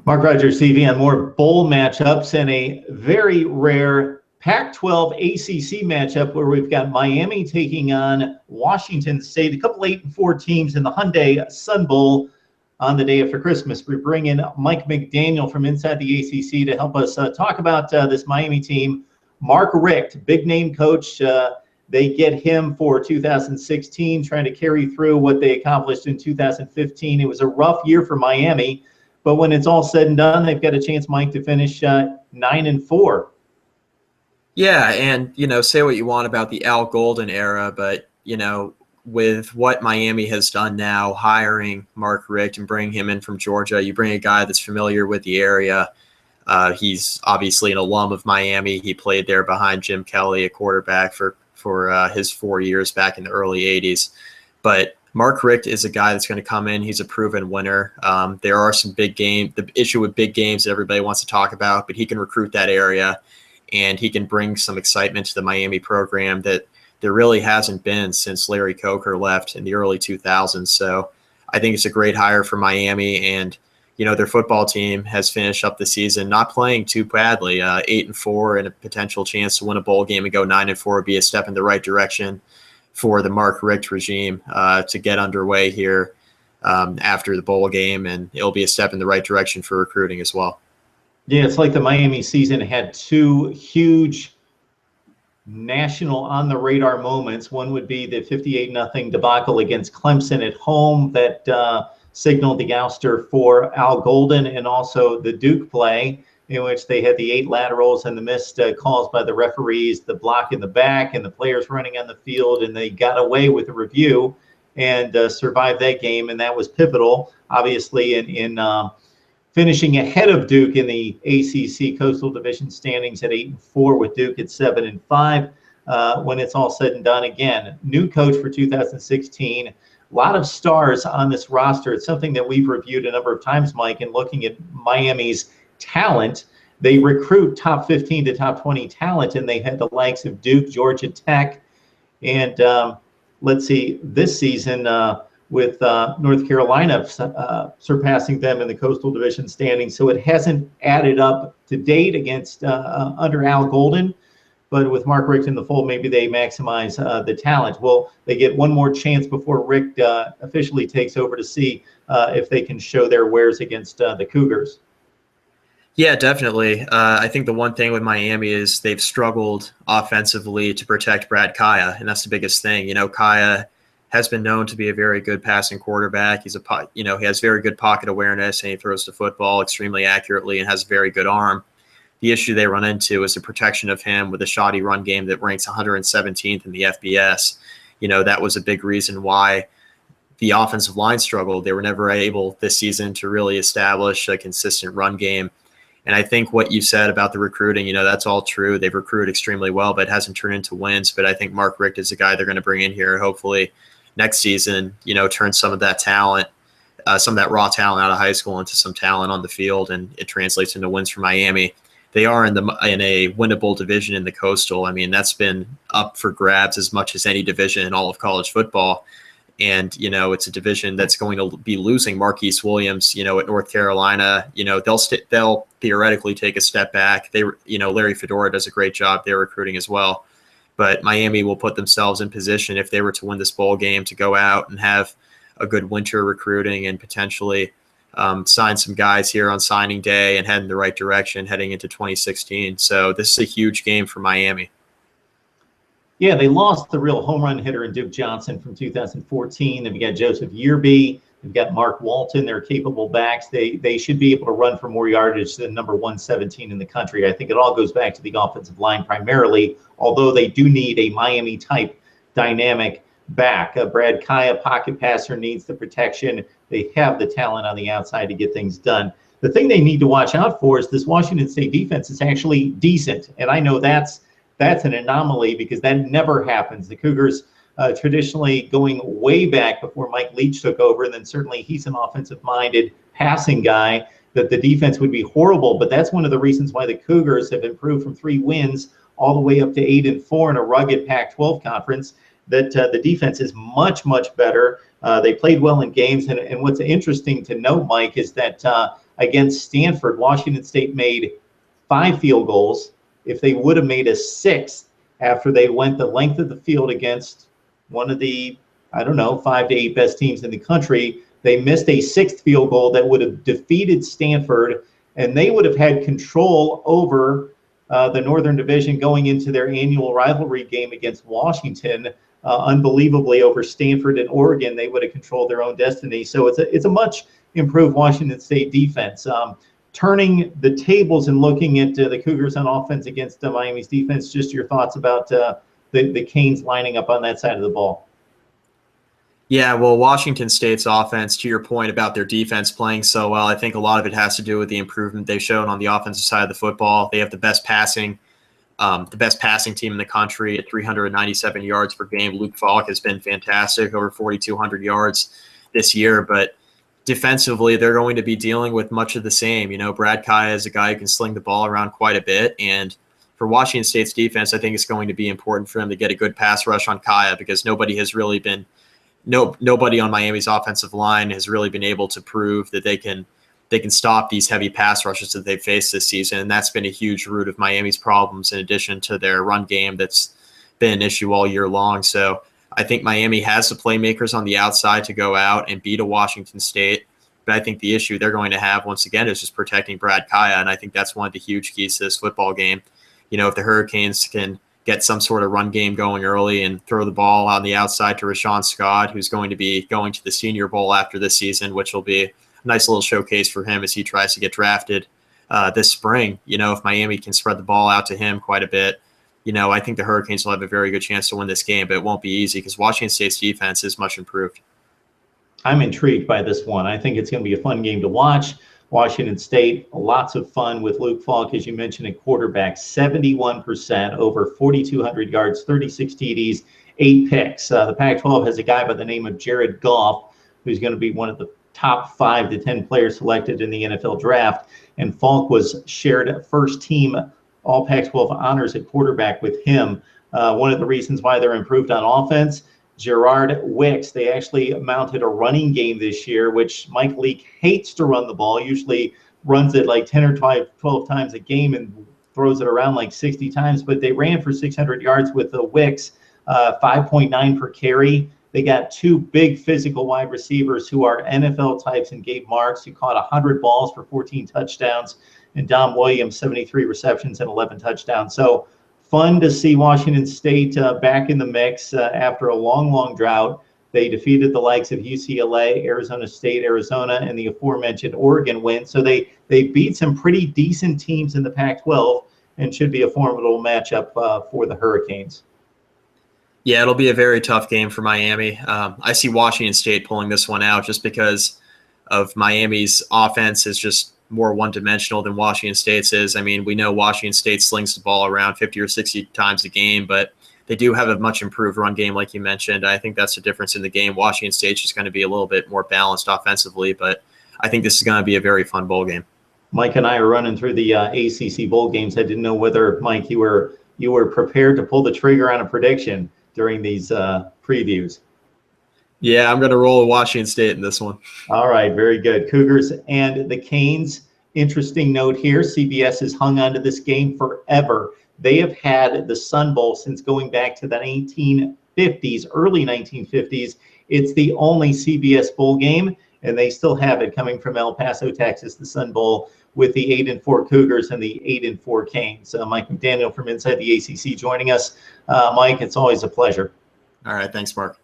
Mark Rogers TV on more bowl matchups and a very rare Pac-12 ACC matchup where we've got Miami taking on Washington State, a couple 8-4 teams in the Hyundai Sun Bowl on the day after Christmas. We bring in Mike McDaniel from inside the ACC to help us talk about this Miami team. Mark Richt, big name coach. They get him for 2016, trying to carry through what they accomplished in 2015. It was a rough year for Miami. But when it's all said and done, they've got a chance, Mike, to finish 9-4. Yeah, and, say what you want about the Al Golden era, but, with what Miami has done now, hiring Mark Richt and bringing him in from Georgia, you bring a guy that's familiar with the area. He's obviously an alum of Miami. He played there behind Jim Kelly, a quarterback for his 4 years back in the early 80s. But Mark Richt is a guy that's going to come in. He's a proven winner. There are some big games. The issue with big games that everybody wants to talk about, but he can recruit that area, and he can bring some excitement to the Miami program that there really hasn't been since Larry Coker left in the early 2000s. So I think it's a great hire for Miami, and their football team has finished up the season not playing too badly. 8-4 and a potential chance to win a bowl game and go 9-4 would be a step in the right direction for the Mark Richt regime to get underway here after the bowl game, and it'll be a step in the right direction for recruiting as well. Yeah, it's like the Miami season had two huge national on-the-radar moments. One would be the 58-0 debacle against Clemson at home that signaled the ouster for Al Golden, and also the Duke play in which they had the 8 laterals and the missed calls by the referees, the block in the back, and the players running on the field, and they got away with a review and survived that game, and that was pivotal, obviously, in finishing ahead of Duke in the ACC Coastal Division standings at 8-4, with Duke at 7-5. When it's all said and done, again, new coach for 2016. A lot of stars on this roster. It's something that we've reviewed a number of times, Mike, in looking at Miami's talent. They recruit top 15 to top 20 talent, and they had the likes of Duke, Georgia Tech, and let's see, this season with North Carolina surpassing them in the Coastal Division standings. So it hasn't added up to date against under Al Golden, but with Mark Richt in the fold, maybe they maximize the talent. Well, they get one more chance before Richt officially takes over to see if they can show their wares against the Cougars. Yeah, definitely. I think the one thing with Miami is they've struggled offensively to protect Brad Kaaya, and that's the biggest thing. Kaaya has been known to be a very good passing quarterback. He has very good pocket awareness, and he throws the football extremely accurately and has a very good arm. The issue they run into is the protection of him with a shoddy run game that ranks 117th in the FBS. That was a big reason why the offensive line struggled. They were never able this season to really establish a consistent run game. And I think what you said about the recruiting, that's all true. They've recruited extremely well, but it hasn't turned into wins. But I think Mark Richt is the guy they're going to bring in here, hopefully next season, turn some of that talent, some of that raw talent out of high school into some talent on the field, and it translates into wins for Miami. They are in a winnable division in the Coastal. I mean, that's been up for grabs as much as any division in all of college football. And, it's a division that's going to be losing Marquise Williams, at North Carolina. They'll theoretically take a step back. Larry Fedora does a great job there recruiting as well. But Miami will put themselves in position, if they were to win this bowl game, to go out and have a good winter recruiting and potentially sign some guys here on signing day and head in the right direction heading into 2016. So this is a huge game for Miami. Yeah, they lost the real home run hitter in Duke Johnson from 2014. They've got Joseph Yearby. They've got Mark Walton. They're capable backs. They should be able to run for more yardage than number 117 in the country. I think it all goes back to the offensive line primarily, although they do need a Miami-type dynamic back. Brad Kaaya, pocket passer, needs the protection. They have the talent on the outside to get things done. The thing they need to watch out for is this Washington State defense is actually decent, and I know that's an anomaly because that never happens. The Cougars traditionally going way back before Mike Leach took over, and then certainly he's an offensive-minded passing guy, that the defense would be horrible. But that's one of the reasons why the Cougars have improved from 3 wins all the way up to 8-4 in a rugged Pac-12 conference, that the defense is much, much better. They played well in games. And what's interesting to note, Mike, is that against Stanford, Washington State made 5 field goals. If they would have made a 6th after they went the length of the field against one of the, I don't know, 5 to 8 best teams in the country, they missed a 6th field goal that would have defeated Stanford, and they would have had control over the Northern Division going into their annual rivalry game against Washington. Unbelievably, over Stanford and Oregon, they would have controlled their own destiny. So it's a much improved Washington State defense. Turning the tables and looking at the Cougars on offense against Miami's defense, just your thoughts about the Canes lining up on that side of the ball. Yeah, well, Washington State's offense, to your point about their defense playing so well, I think a lot of it has to do with the improvement they've shown on the offensive side of the football. They have the best passing team in the country at 397 yards per game. Luke Falk has been fantastic, over 4,200 yards this year. But defensively, they're going to be dealing with much of the same. You know, Brad Kaaya is a guy who can sling the ball around quite a bit. And for Washington State's defense, I think it's going to be important for them to get a good pass rush on Kaaya, because nobody on Miami's offensive line has really been able to prove that they can stop these heavy pass rushes that they've faced this season. And that's been a huge root of Miami's problems, in addition to their run game that's been an issue all year long. So I think Miami has the playmakers on the outside to go out and beat a Washington State. But I think the issue they're going to have, once again, is just protecting Brad Kaaya. And I think that's one of the huge keys to this football game. You know, if the Hurricanes can get some sort of run game going early and throw the ball on the outside to Rashawn Scott, who's going to be going to the Senior Bowl after this season, which will be a nice little showcase for him as he tries to get drafted this spring. You know, if Miami can spread the ball out to him quite a bit, you know, I think the Hurricanes will have a very good chance to win this game, but it won't be easy because Washington State's defense is much improved. I'm intrigued by this one. I think it's going to be a fun game to watch. Washington State, lots of fun with Luke Falk, as you mentioned, at quarterback, 71%, over 4,200 yards, 36 TDs, 8 picks. The Pac-12 has a guy by the name of Jared Goff, who's going to be one of the top 5 to 10 players selected in the NFL draft. And Falk was shared first team all Pac-12 honors at quarterback with him. One of the reasons why they're improved on offense, Gerard Wicks, they actually mounted a running game this year, which Mike Leake hates to run the ball, usually runs it like 10 or 12 times a game and throws it around like 60 times, but they ran for 600 yards with the Wicks, 5.9 per carry. They got 2 big physical wide receivers who are NFL types, and Gabe Marks, who caught 100 balls for 14 touchdowns, and Dom Williams, 73 receptions and 11 touchdowns. So fun to see Washington State back in the mix after a long drought. They defeated the likes of UCLA, Arizona State, Arizona, and the aforementioned Oregon win. So they beat some pretty decent teams in the Pac-12 and should be a formidable matchup for the Hurricanes. Yeah, it'll be a very tough game for Miami. I see Washington State pulling this one out just because of Miami's offense is just more one-dimensional than Washington State's is. I mean, we know Washington State slings the ball around 50 or 60 times a game, but they do have a much improved run game, like you mentioned. I think that's the difference in the game. Washington State's just going to be a little bit more balanced offensively, but I think this is going to be a very fun bowl game. Mike and I are running through the ACC bowl games. I didn't know whether, Mike, you were prepared to pull the trigger on a prediction during these previews. Yeah, I'm going to roll with Washington State in this one. All right, very good. Cougars and the Canes. Interesting note here, CBS has hung on to this game forever. They have had the Sun Bowl since going back to the 1950s, early 1950s. It's the only CBS bowl game, and they still have it coming from El Paso, Texas, the Sun Bowl, with the 8-4 Cougars and the 8-4 Canes. Mike McDaniel from Inside the ACC joining us. Mike, it's always a pleasure. All right, thanks, Mark.